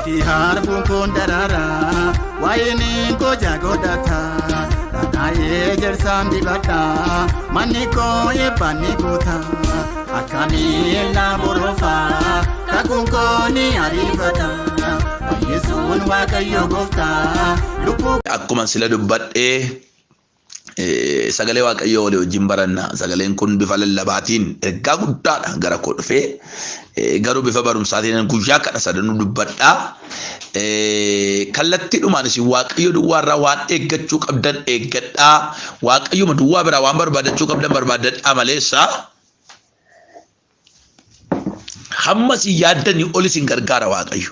Ati harfun kun darara wayini koja godata Nanaye jersan dibata maniko yebani kota Akami la borofa kakunko ni arifata Yesuun waaqayyo gofta lubbuu akkuma sila dubbadhe sagalee waaqayyo wali wajjin baranna sagaleen kun bifa lallabaatiin ergaa guddaadha gara koo dhufee garuu bifa barumsaatiin guyyaa kana sadanuu dubbadha kallattiidhumaan isin waaqayyo duwwaarraa waan eeggachuu qabdan eeggadhaa waaqayyuma duwwaa biraa waan barbaadachuu qabdan barbaadadhaa maleessa hammas yaaddanii ol isin gargaara waaqayyo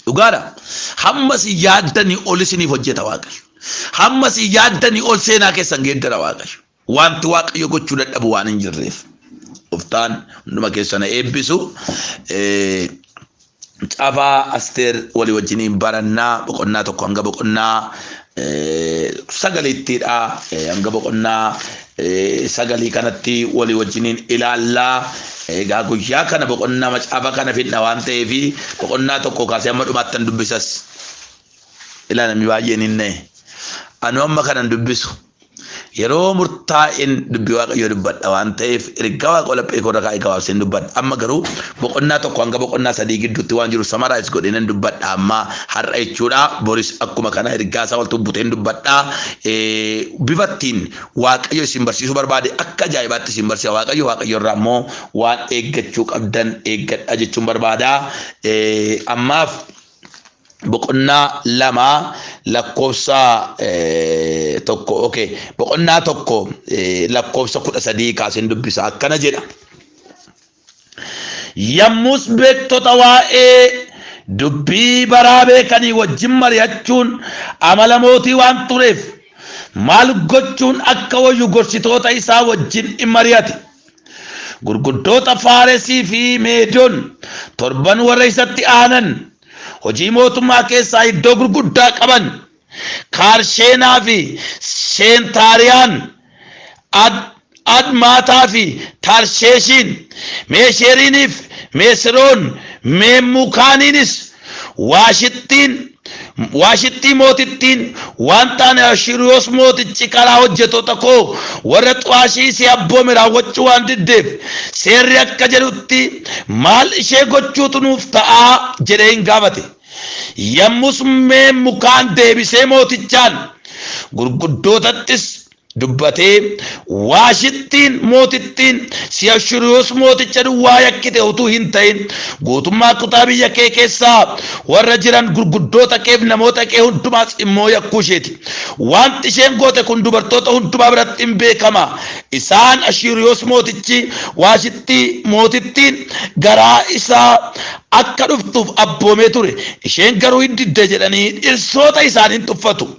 dhugaadha hammas yaaddanii ol isiniif hojjeta waaqayyo hammas yaaddanii ol seenaa keessan geeddara waaqayyo wanti waaqayyo gochuu dadhabu waan hin jirreef uftaan hunduma keessana eebbisu Cafaa Asteer walii wajjiniin barannaa boqonnaa tokko hanga boqonnaa sagaliittidha hanga boqonnaa sagalii kanatti walii wajjiniin ilaallaa egaa guyyaa kana boqonnaa macaafa kana fidna waan ta'eefi boqonnaa tokko kaasee amma dhumaattan dubbisas ilaalami baay'een hinne anu amma kanan dubbisu yeroo murtaa'in dubbii waaqayyo dubbadha waan ta'eef ergaa waaqa laphee koo rakaa gabaabseen dubbadha amma garuu boqonnaa tokko hanga boqonnaa sadii gidduutti waan jiru samaraayis godheen dubbadha amma har'a jechuudha boris akkuma kana ergaa isaa wal tubbuteen dubbadha bifattiin waaqayyo isin barsiisuu barbaade akka ajaa'ibaatti isin barsiisa waaqayyo irraa immoo waan eeggachuu qabdan eeggadha jechuun barbaada ammaaf boqonnaa lama lakkoofsa tokko okay boqonnaa tokko lakkoofsa 13 kaaseen dubbisa akkana jedha yammus beektota waa'ee dubbii baraa beekanii wajjin mari'achuun amala mootii waan tureef maal gochuun akka wayyu gorsitoota isaa wajjin mari'ate gurguddoota Faaresii fi Meedoon torban warra isatti aanan hojii mootummaa keessaa iddoo gurguddaa qaban Kaarsheenaa fi Sheentaariyaan Admaataa fi Tarsheeshiin Meesheriiniif Meesiroon Meemukaaniinis Waashittii mootittiin waan taane Ashuriyoos mootichi karaa hojjettoota koo warra xu'aashii si abboome raawwachuu waan diddeef seerri akka jedhutti maal ishee gochuutu nuuf ta'aa jedhee hin gaafate yammus Meemukaan deebisee mootichaan gurguddootattis dubbatee Waashittiin mootittiin si Ashuriyoos mooticha duwwaa yakkite utuu hin ta'in guutummaa kutaa biyya kee keessaa warra jiran gurguddoota keef namoota kee hundumaas immoo yakkuu isheeti wanti isheen goote kun dubartoota hundumaa biratti hin beekama isaan Ashuriyoos mootichi Waashittii mootittiin garaa isaa akka dhuftuuf abboomee ture isheen garuu hin didde jedhanii dhirsoota isaaniin tuffatu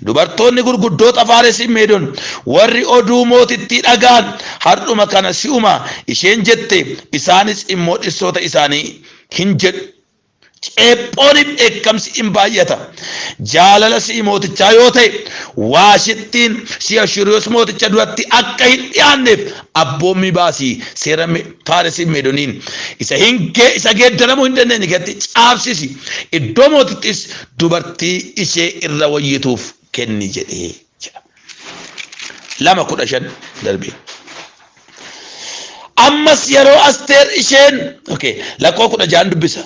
dubartoonni gurguddoota Faaresii Meedoon warri oduu mootittii dhagaan hardhuma kana si'uma isheen jette isaanis immoo dhirsoota isaanii hin jedhu ceephooniif dheekkamsi hin baay'ata jaalala si mootichaa yoo ta'e Waashittiin si Ashuriyoos mooticha duratti akka hin dhiyaanneef abboommii baasii seera Faaresii Meedooniin isa geeddaramuu hin dandeenye keessatti caabsisi iddoo mootittis dubartii ishee irra wayyituuf kenni jedhee jedha 2:15 darbee ammas yeroo Asteer isheen lakkoo 16 dubbisa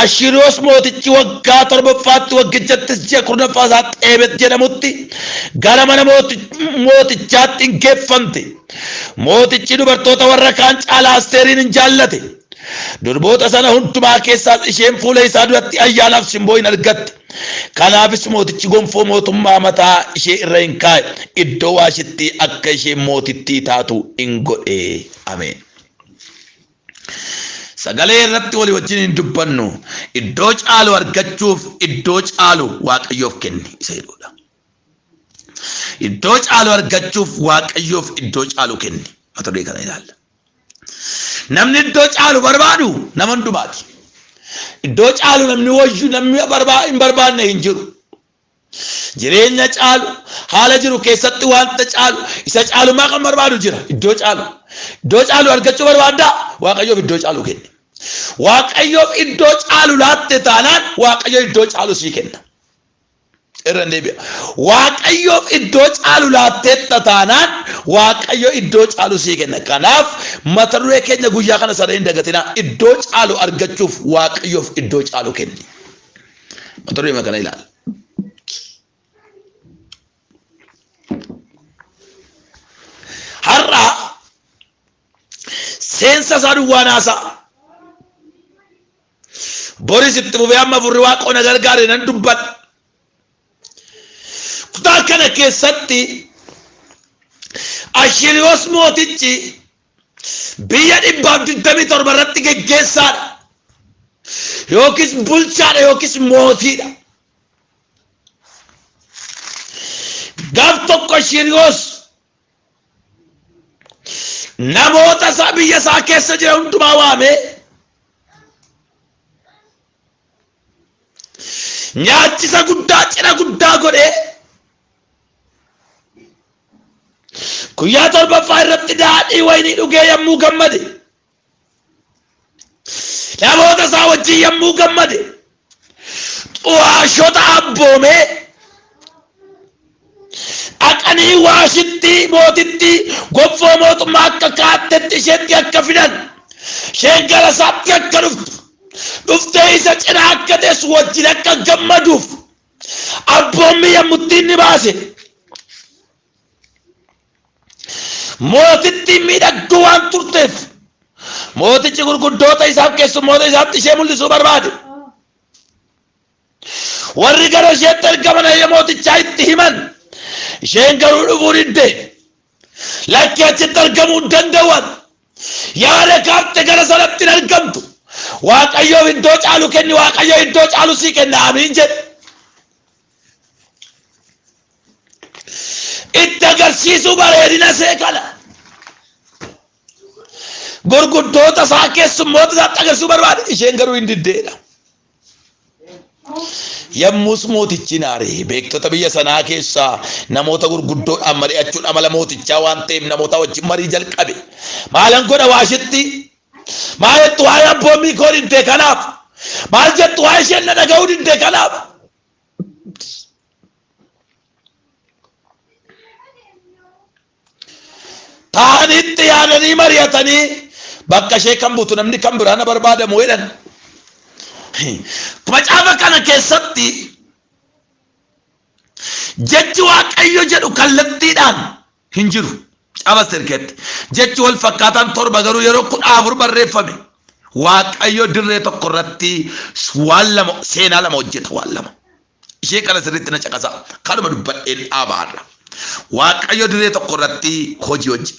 Ashuriyoos mootichi waggaa 7ffaatti waggichatti ji'a 10ffaa isaa Xeebet jedhamutti gara mana mootichaatti hin geeffamte mootichi dubartoota warra kaan caalaa Asteeriin hin jaallate durboota sana hundumaa keessaas isheen fuula isaa duratti ayyaanaaf simboo hin argatte kanaafis mootichi gonfoo mootummaa mataa ishee irra hin kaa'e iddoo Waashittii akka isheen mootittii taatu hin godhe ameen sagalee irratti walii wajjin hin dubbannu iddoo caalu argachuuf iddoo caalu waaqayyoof kenni isa jedhudha iddoo caalu argachuuf waaqayyoof iddoo caalu kenni mata duree kana ilaalla namni iddoo caalu barbaadu nama hundumaati iddoo caalu namni wayyu namni hin barbaanne hin jiru jireenya caalu haala jiru keessatti wanta caalu isa caalumaa kan barbaadu jira iddoo caalu argachuu barbaadda waaqayyoof iddoo caalu kenni waaqayyoof iddoo caalu laatte taanaan waaqayyo iddoo caalu sii kenna. Irra deebi'a. Waaqayyoof iddoo caalu laattetta taanaan waaqayyo iddoo caalu sii kenna. Kanaaf mata duree keenya guyyaa kana sana hin dagatinaa. Iddoo caalu argachuuf waaqayyoof iddoo caalu kenni. Mata duree kana ilaala. Har'a seensa isaa duwwaan haasa'a. Boris itti fufee amma furri waaqoon gargaare nan dubbadha. Kutaa kana keessatti Ashiriyoos mootichi biyya 127 irratti geggeessaadha. Yookiis bulchaadha yookiis mootiidha. Gaaf tokko Ashiriyoos namoota isaa biyya isaa keessa jira hundumaa waamee nyaachisa guddaa cidha guddaa godhee guyyaa torbaffaa irratti daadhii waynii dhugee yommuu gammade namoota isaa wajjin yommuu gammade xu'aashota abboomee aqanii waashitti mootitti gonfoo mootummaa akka kaattetti isheetti akka fidan isheen gara isaatti akka dhuftee isa cinaa akka teessu wajjin akka gammaduuf abboommi yommutti inni baase mootitti miidhagduu waan turteef mootichi gurguddoota isaaf keessummoota isaatti ishee mul'isuu barbaade. Warri gara isheetti ergaman ayya mootichaa itti himan isheen garuu dhufuu didde. Lakki achitti argamuu hin danda'an. Yaada kaafte gara sanatti hin argamtu. Waaqayyoof iddoo caalu kenni, waaqayyo iddoo caalu sii kenna. Amiin jedhe. Itti agarsiisuu bareedina see kana gurguddoota isaa keessummoota isaatti agarsiisuu barbaade. Isheen garuu hin diddeedha. Yommus mootichi naaree beektota biyya sanaa keessaa namoota gurguddoodhaan mari'achuudha mala mootichaa waan ta'eef namoota wajjin marii jalqabe. Maalan godha waashitti? Maal jettu waa'ee abboommii koo diddee kanaaf? Maal jettu waa'ee isheen na dhaga'uu diddee kanaaf? Taa'anitti yaadanii mari'atanii bakka ishee kan buutu namni kan biraan barbaadamu jedhan. Macaafa kana keessatti jechi waaqayyo jedhu kallattiidhaan hin jiru. Caafaa sirkeetti jechi wal fakkaataan 7 garuu yeroo 14 barreeffame waaqayyo dirree tokko irratti waan lama seenaa lama hojjeta. Waan lama ishee kana sirriitti na caqasa kanuma dubbadheen dhaabaarra. Waaqayyo dirree tokko irratti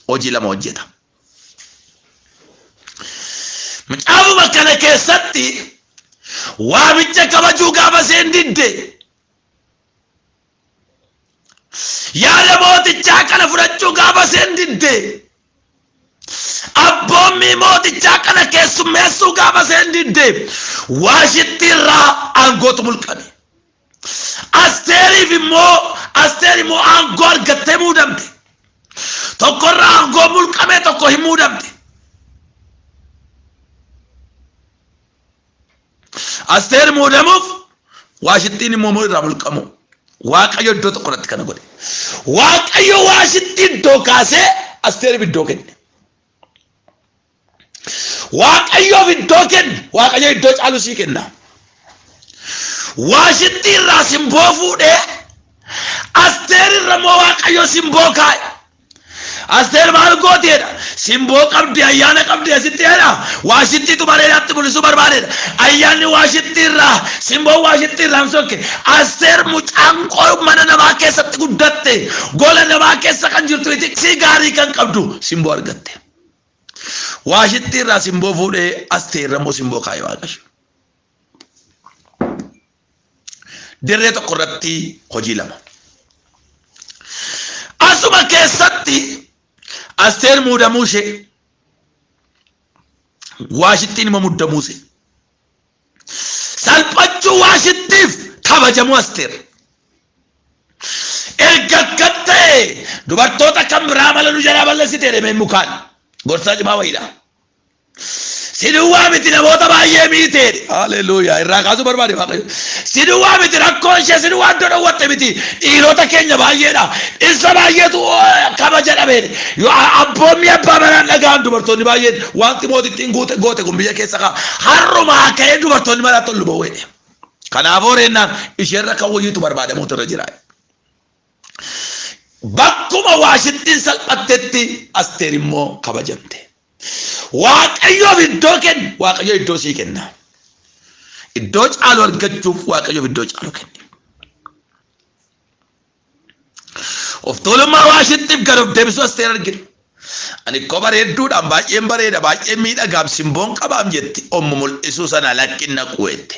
hojii lama hojjeta. Macaafuma kana keessatti waamicha kabajuu gaafa isheen didde yaada mootichaa kana fudhachuu gaafa isheen didde abboommii mootichaa kana keessummeessuu gaafa isheen didde waashitti irraa aangootu mulqame. Asteer immoo aangoo argattee muudamte. Tokko irraa aangoo mulqame tokko hin muudamte. Asteer muudamuuf waashittiin immoo irraa mulqamu. Waaqayyo iddoo tokko irratti kana godhe. Waaqayyo waashitti iddoo kaasee Asteeriif iddoo kenne. Waaqayyoof iddoo kenne. Waaqayyo iddoo caalu sii kenna. Waashitti irraa simboo fuudhee Asteer irra immoo waaqayyo simboo kaa'e. Asteer maal gooteedha? Simboo qabdi, ayyaana qabdi asitti jedha. Waashittiitu bareedaatti mul'isuu barbaadeedha. Ayyaanni waashitti irraa, simboo waashitti irraa hin sokke. Asteer mucaan mana namaa keessatti guddatte, gola namaa keessa kan jirtu itiksii gaarii kan qabdu simboo argatte. Waashitti irraa simboo fuudhee Asteer immoo simboo kaa'e waaqayyo. Dirree tokko irratti hojii lama. Asuma keessatti Asteer muudamuu ishee waashittiin immoo muudamuu ishee salphachuu waashittiif kabajamuu Asteer erga gattee dubartoota kan biraa mala nu jalaa balleessitee deemee mukaan gorsaa cimaa wayiidha. siduwaa miti namoota baay'ee miitee haleluuyaa irraa kaasuu barbaade waaqayyo siduwaa miti rakkoon ishee siduwaa iddoo dhowwatte miti dhiirota keenya baay'eedha isa baay'eetu kabaja dhabee abboommii abbaa manaan dhagaan dubartoonni baay'een wanti mootittiin goote kun biyya keessa kaa harrumaa ka'ee dubartoonni manaa tollu ba'uudhe kanaafuu reennaan isheerra kan wayyiitu barbaadamuutu irra jira bakkuma Waashittiin salphattetti Asteer immoo kabajamte waaqayyoof iddoo kenna waaqayyo iddoo sii kenna iddoo caalu argachuuf waaqayyoof iddoo caalu kenna of tuulummaa Waashittiif gad of deebisuu Asteer argina ani koo bareedduudhaan baay'een bareeda baay'een miidhagaam simboon qabaam jetti ommu mul'isuu sana lakkinna quwette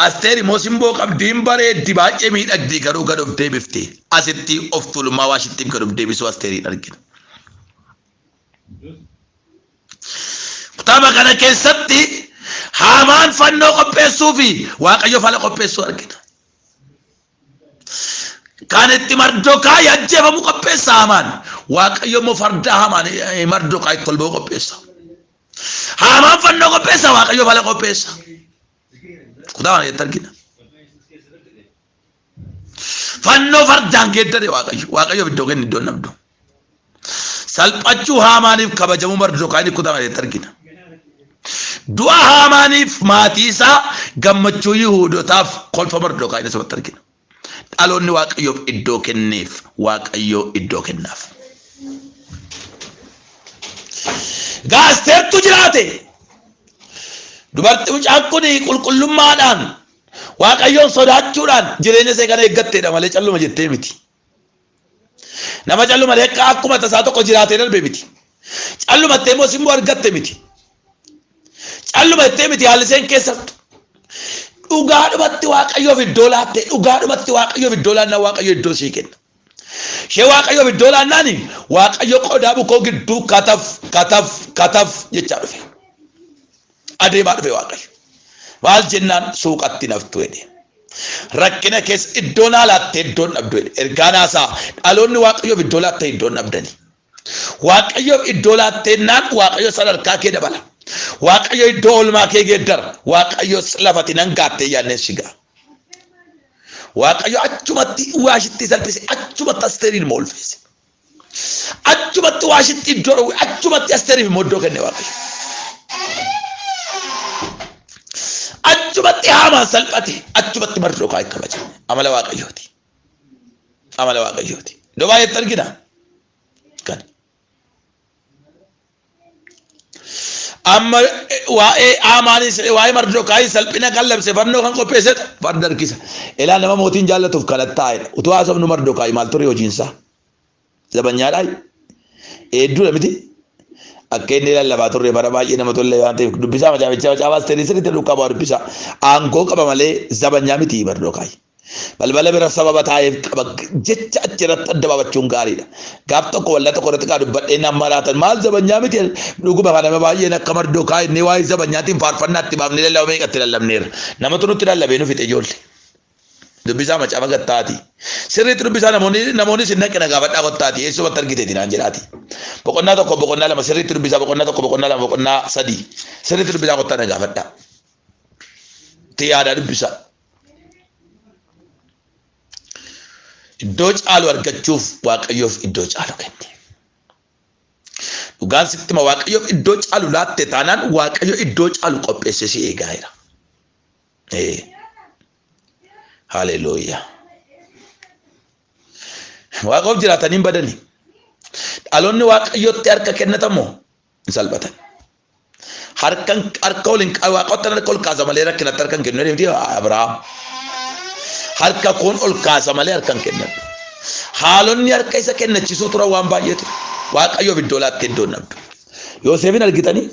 Asteer immoo simboo qabdiin bareeddi baay'ee miidhagdii garuu gad of deebifte asitti of tuulummaa Waashittiif gad of deebisuu Asteeriin argina kutaaba kana keessatti Haamaan fannoo qopheessuu fi waaqayyo fala qopheessuu argina kan itti Mardokaayi ajjeefamu qopheessa Haamaan waaqayyo immoo farda Haamaan Mardokaayi tolboo qopheessa Haamaan fannoo qopheessa waaqayyo fala qopheessa kutaaba kana argina fannoo fardaan geeddare waaqayyo iddoo kenna iddoo namdu salphachuu Haamaaniif kabajamuu Mardokaayi kutaaba kana argina du'a Haamaaniif maatii isaa gammachuu Yihuudootaaf kolfa Mardokaayi sabatti argina dhaloonni waaqayyoof iddoo kenneef waaqayyo iddoo kennaaf Asteertu jiraate dubartii mucaan kun qulqullummaadhaan waaqayyoon sodaachuudhaan jireenya ishee kana eeggatteedha malee calluma jettee miti nama calluma malee akkuma tasaa tokko jiraatee darbe miti calluma jettee immoo simboo argatte miti calluma jettee miti haalli isheen keessattu dhugaadhumatti waaqayyoof iddoo laatte dhugaadhumatti waaqayyoof iddoo laannaa waaqayyo iddoo sii kenna ishee waaqayyoof iddoo laannaani waaqayyo qodaa bukoo gidduu kataf jechaa dhufe adeemaa dhufe waaqayyo maal jennaan suuqatti naftu jedhe rakkina keessa iddoo naa laatte iddoon dhabdu jedhe ergaan haasaa dhaloonni waaqayyoof iddoo laatte iddoon dhabdani waaqayyoof iddoo laattennaan waaqayyo sadarkaa kee dabala waaqayyo iddoo olmaa kee geeddara waaqayyo lafati nan gaattee yaanneen shigaa waaqayyo achumatti Waashittii salphise achumatti Asteeriin moolfise achumatti Waashittii iddoo dhowwe achumatti Asteeriif immoo iddoo kenne waaqayyo achumatti Haamaan salphate achumatti Mardokaayi kabaje amala waaqayyooti iddoo baay'eetti argina kan amma waa'ee Haamaanis waa'ee Mardokaayi salphina kan labse fannoo kan qopheesse farda harkisa ilaa nama mootiin jaallatuuf kadhattaa taa'edha utuu haasofnu Mardokaayi maal ture hojiinsaa zabanyaadhaa hedduu miti akka inni lallabaa turre bara baay'ee nama tolle waan ta'eef dubbisaa macaafa Asteerii sirriitti duukaa bu'aa dubbisaa aangoo qaba malee zabanyaa miti Mardokaayi balbala bira sababa taa'eef qaba jecha achirratti adda baafachuun gaariidha gaaf tokko walla tokko irratti kaa dubbadhee nama laatan maal zabanyaa miti dhuguma kana baay'een akka Mardokaayi inni waa'ee zabanyaatiin faarfannaatti baafnee lallaba meeqatti lallabneera namatu nutti lallabee nu fixe ijoollee dubbisaa macaafa gattaati sirriitti dubbisaa namoonni sin naqina gaafadhaa kottaati eessumatti argiteeti naan jedhaati boqonnaa tokko boqonnaa lama sirriitti dubbisaa boqonnaa tokko boqonnaa lama boqonnaa sadii sirriitti dubbisaa kottaa na gaafadhaa ti yaadaa dubbisaa iddoo caalu argachuuf waaqayyoof iddoo caalu kenne dhugaan sittima waaqayyoof iddoo caalu laatte taanaan waaqayyo iddoo caalu qopheesse si eegaa jira haleluuyaa waaqoof jiraatanii hin badani dhaloonni waaqayyootti harka kennatamoo hin salphatan harka waliin waaqottan harka ol kaasa malee rakkinatti harka hin kennu jedhamti Abrahaam harka koon ol kaasa malee harka hin kennan haalonni harka isa kennachiisuu turan waan baay'eetu waaqayyoof iddoo laatte iddoo nabdu Yoosefin argitanii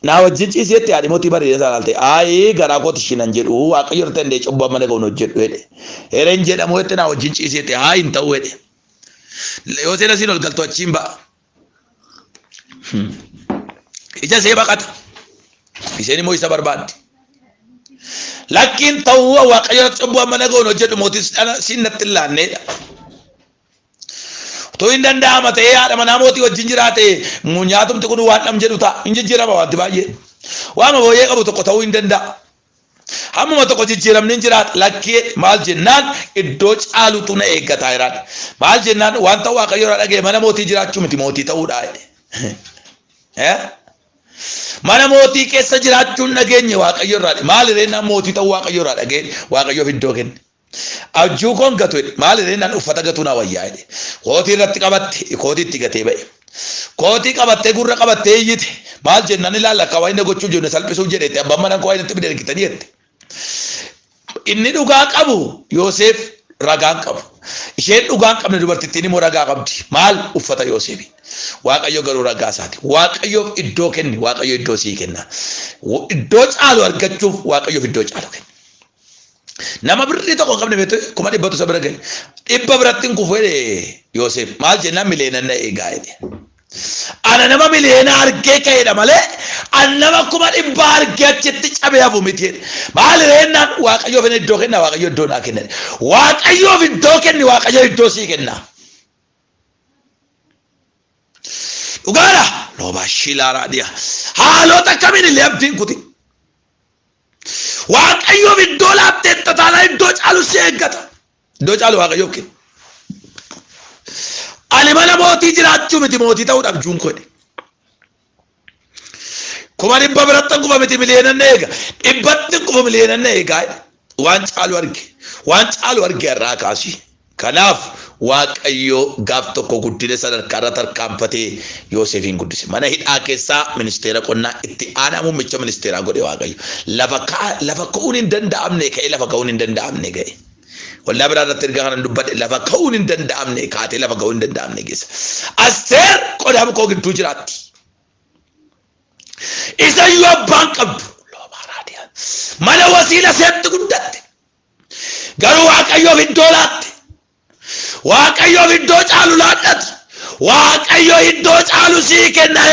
na wajjin ciiseetti haadhi mootii bareedaa ilaalte aayee garaa kooti shinan jedhu waaqayyo irratti hundee cubbuu amma naga'uun hojjedhu jedhe hereen jedhamu jetti na wajjin ciiseetti haa hin ta'u jedhe Yooseen asiin ol galtu achiin ba'a ija see baqata isheen immoo isa barbaaddi lakkiin ta'uu waaqayyo irratti cubbuu amma naga'uun hojjedhu mootii siin natti ilaalneedha تو إن دندا أمته يا أنا موتي وجنجراته منياتم تكون وانم جدوتا إن جنجرا بوات باجي وأنا بويه كابو تكتاو إن دندا هم ما تقول جيرام نينجرات لكن مال جنان الدوج آلو تونا إيجا تايران مال جنان وانتا واقعيو رأي مانا موتي جرات شو متي موتي تاو داي مانا موتي كيسا جرات شو نجيني واقعيو رأي مال رينا موتي تاو واقعيو رأي واقعيو في الدوغن أجو كون قطوين مال رينا أفتا قطونا وياي كوتي رتي قبت كوتي تيغتي باي كوتي قبت غورا قبت يجي مال جنان لا لا كواين غوچو جو نسال بسو جريتي ابا مانا كواين تبدل كتنيت inni dhugaa qabu Yoosef ragaan qabu isheen dhugaan qabne dubartittiin immoo ragaa qabdi maal uffata Yoosef Waaqayyo garuu ragaa isaati Waaqayyoof iddoo kenni Waaqayyo iddoo sii kenna iddoo caalu argachuuf Waaqayyoof iddoo caalu kenna nama birrii tokko qabne beeto kuma dhibbatu isa bira gale dhibba birattiin kufee Yoosef maal jennaan mileenan eegaa jedhe أنا نما ملينا أرجع كيدا ماله أنا ما كمان إبار أرجع جت أبي أبو متين مال رينا واقعيو فين الدوكنا واقعيو الدونا كنا واقعيو فين الدوكنا واقعيو الدوسي كنا وقالا لو باشيلا راديا هالو تكمل اللي أبدين كتي واقعيو فين الدولا أبدين تطالع الدوج على سيجتا دوج على واقعيو كنا Ali mana mootii jiraachuu miti mootii ta'uudhaaf juun koodhe. Kuma dhibba birattan kufa miti miliyeenan eega. Dhibbattin kufa miliyeenan eegaa. Waan caalu arge irraa kaasi. Kanaaf Waaqayyo gaaf tokko guddina sadarkaa irra tarkaanfatee Yoosefin guddise. Mana hidhaa keessaa ministeera qonnaa itti aanaa muummicha ministeeraa godhe Waaqayyo. Lafa ka'uun hin danda'amne ka'e lafa ka'uun hin danda'amne ga'e. والله برادة ترجع عن دبّت لفا كون إندن أمني كاتي لفا كون إندن أمني جس أستر قدام كوكين توجرات إذا يو بانك أب لا باراديا ما له وسيلة سيد تقولت قالوا واق أيوه في الدولات واق أيوه في الدوج على لاتت واق أيوه في الدوج على سيكنا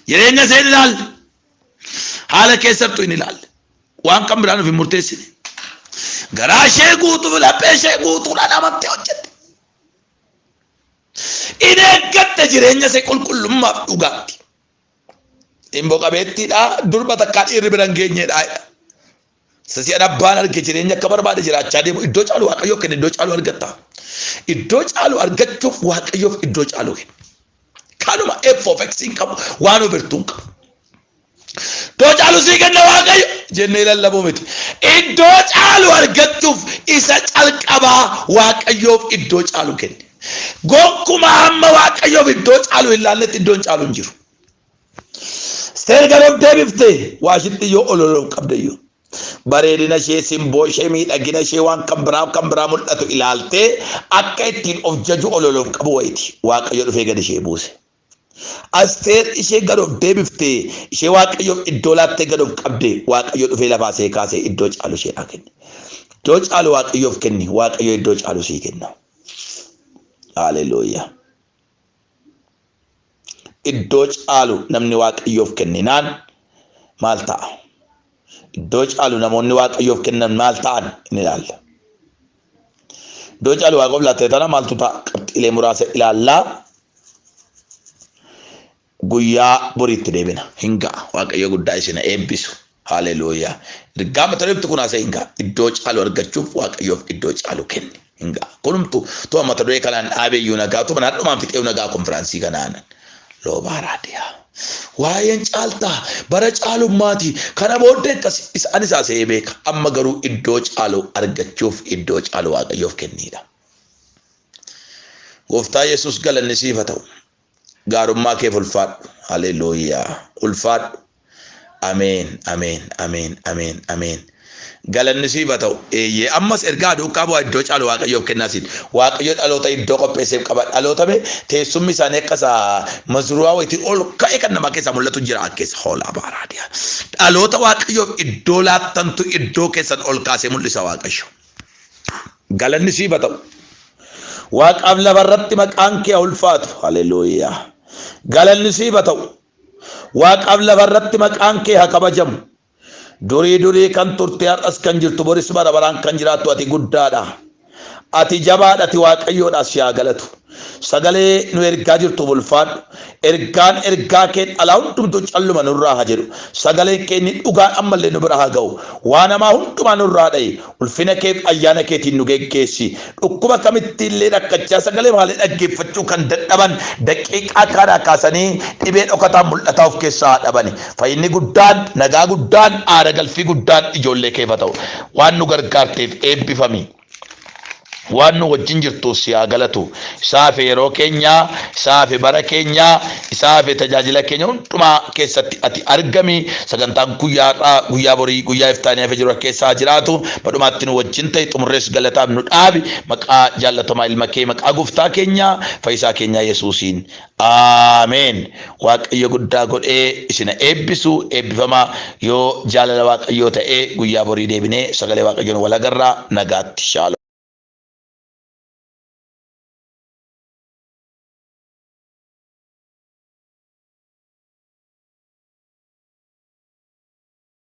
يرينا سيد دال حالا كيسر تو إنلال وان كم برانو في مرتسين غراشة قوتو ولا بيشة قوتو لا نامت تيوجت إنه قد تجرينيا سيكون كل ما أغاتي إن بوكا بيتي دا دربا تكات إربرانجيني دا سسي أنا بانا رجينيا كبر بعد جرا چادي مو إدوج على واقعيو كن إدوج على أرجتا إدوج على أرجتشوف واقعيو إدوج على كن كانوا ما إف فاكسين كم وانو برتونك دوج على سيكن واقعي جنيل الله بومتي الدوج على أرجتشوف إسا تلقبا واقعيو الدوج على كن قوم هم واقعيو الدوج على إلا نت الدوج على نجرو استرجعوا دبيفتي واشنطن يو أولو كبديو bareedina shee simboo shee miidhagina shee waan kan biraa mul'atu ilaalte akka ittiin of jaju ololof qabu wayti waaqayyo dhufee gad ishee buuse asteer ishee gad of deebiftee ishee waaqayyo iddoo laattee gad of qabde waaqayyo dhufee lafaa see kaasee iddoo caalu isheedhaa kenne iddoo caalu waaqayyoof kenni waaqayyo iddoo caalu sii kenna haleluuyaa iddoo caalu namni waaqayyoof kenninaan maal ta'a دوج على نموني واق أيوب كنا مال تان نلال دوج على واقف لا تتنا مال تطا إلى مراسة إلى الله غويا بريت ديبنا هنگا واق أيوب قدايسنا إبسو هاليلويا رجام تريب تكون عسى هنگا الدوج على ورجتشوف واق أيوب الدوج على كن هنگا كلهم تو ما تروي كلام أبي يوناغا تو بنات ما في يوناغا كونفرنسي كنانا لو باراديا واين چالتا bara caalummaati kana booddee isaanis asee beeka amma garuu iddoo caalu argachuuf iddoo caalu waaqayyoof kenniidha gooftaa yesus galanni siif ta'u gaarummaa kee ulfaadhu haleluuyaa ulfaadhu ameen ameen ameen ameen ameen galanni siif ta'u eeyyee ammas ergaa duukaa bu'aa iddoo caalu waaqayyoof kennaasin waaqayyo dhaloota iddoo qopheesseef qaba dhalootame teessummi isaanii akkasa mazruwaa wayitiin ol ka'e kan nama keessa mul'atu jira akkeessa hoolaa baaraadiyaa dhaloota waaqayyoof iddoo laattantu iddoo keessan ol kaasee mul'isa waaqayyo galanni siif ta'u waaqaaf lafarratti maqaan kee ulfaatu haleluuyaa galanni siif ta'u waaqaaf lafarratti maqaan kee haa kabajamu durii kan turte har'as kan jirtu boris bara baraan kan jiraattu ati guddaadha. Ati jabaadha, ati waaqayyoodhaas yaa galatu. Sagalee nu ergaa jirtu bulfaadhu. Ergaa kee dhalaa hundumtuu calluma nurraa haa jedhu. Sagaleen kee inni dhugaan ammallee nu bira haa ga'u. Waan namaa hundumaa nurraa dha'i. Ulfina keef ayyaana keetiin nu geggeessi. Dhukkuba kamittiillee rakkachaa sagalee maalee dhaggeeffachuu kan dadhaban daqiiqaa kaadhaa kaasanii dhibee dhokataan mul'ataa of keessaa haa dhabani. Fayyinni guddaan, nagaa guddaan, aara galfii guddaan ijoollee keef haa ta'u. Waan nu gargaarteef eebbifami. Waan nu wajjin jirtu si haa galatu. Isaaf yeroo keenya, isaaf bara keenya, isaaf tajaajila keenya hundumaa keessatti ati argami. Sagantaan guyyaa borii guyyaa iftaanii hafe jiru keessaa jiraatu. Badhumaatti nu wajjin ta'e xumurrees galataaf nu dhaabi. Maqaa jaallatamaa ilma kee, maqaa gooftaa keenya, fayyisaa keenya Yesuusiin. Ameen. Waaqayyo guddaa godhee isin eebbisu, eebbifamaa. Yoo jaalala Waaqayyoo ta'e guyyaa borii deebinee sagalee Waaqayyoon wal agarraa. Nagaatti. Shaalom.